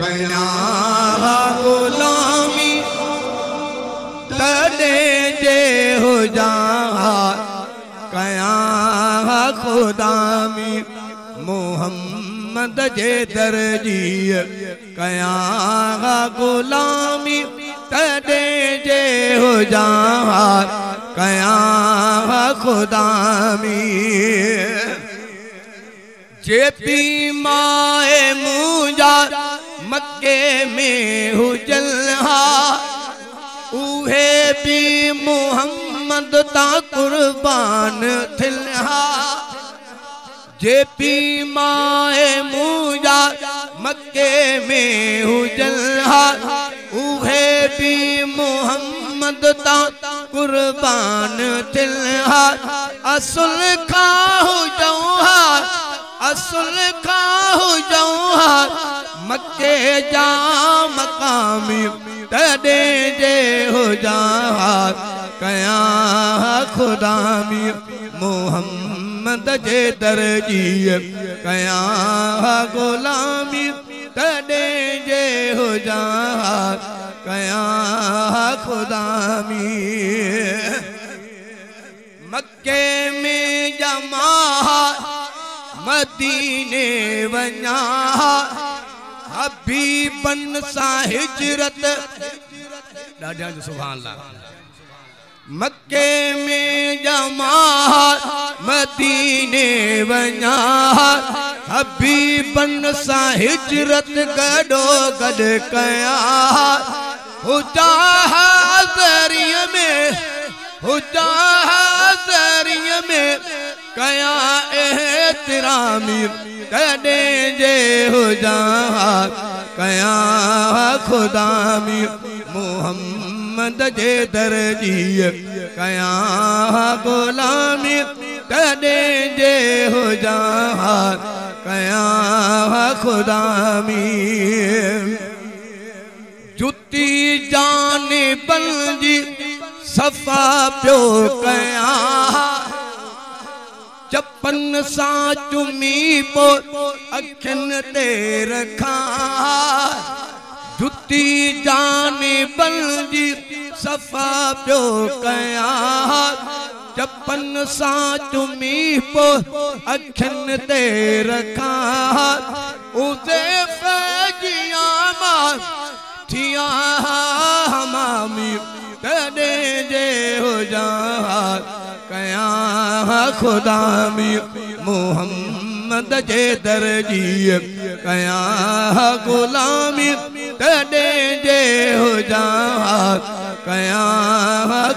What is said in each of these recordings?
कया गुलामी तड़े जे हो जा कया खुदा में मोहम्मद जे दर्जी कया गुलामी तड़े जे हो जा कया खुदा में जेपी माए मुझा मक्के में हुजलहा उहे भी मोहम्मद ता कुर्बान थिलहा जेपी माए मुझा मक्के में हुजलहा उहे भी मोहम्मद ता कुर्बान थिलहा असुल खा हो जाऊहा असुल खा हो जाऊहा मक्के जा मकामी तड़े जे हो जा कया खुदा में मोहम्मद जे दर्जी कया गुलामी तड़े जे हो जा कया खुदा में मक्के में जमा मदीने वञा हबीबन सा हिजरत ॾाढा सुभान अल्लाह मक्के में जमा मदीने वञा हबीबन सा हिजरत गॾो गॾु कया हुजा हाज़रीअ में हुजा हाज़रीअ में कया एहतरामी तड़े जे हो जा कया खुदा में मोहम्मद जे दर्जी कया गुलामी तड़े जे हो जा कया खुदा में जुती जान बंजी सफा प्यो कया चपन सा चुमी पो अखिन ते रखा जुती जान बंजी सफा प्यो कया चपन सा चुमी पो अखिन ते रखा उसे फजिया मा थिया हमामी तड़े जे हो जा कया खुदा में मोहम्मद जे दर्जी कया गुलामी तड़े जे हो जा कया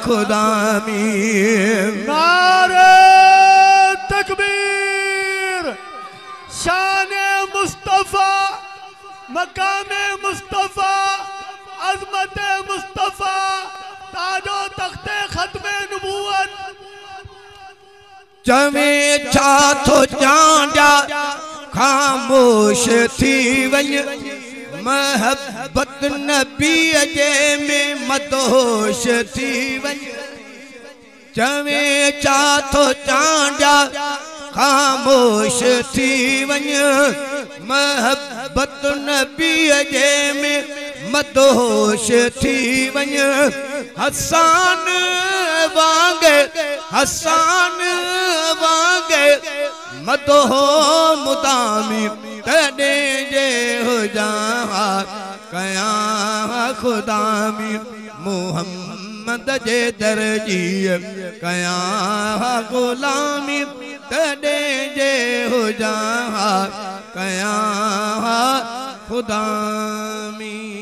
खुदा में नारे तकबीर शान मुस्तफा मकाम मुस्तफा अज़मत मुस्तफा ताजो तख्ते खत्मे नबूवत चवे छा थो चांडा खामोश थी वञ महबत नबी जे में मदहोश थी वञ चवे छा थो चांडा खामोश थी वञ महबत नबी जे में मदहोश थी वञ हसान वांगे हसान वांगे मदहो मुदामी तड़े जे हो जा कया खुदा में मोहम्मद जे दर्जी कया गुलामी तड़े जे हो जा कया खुदा में।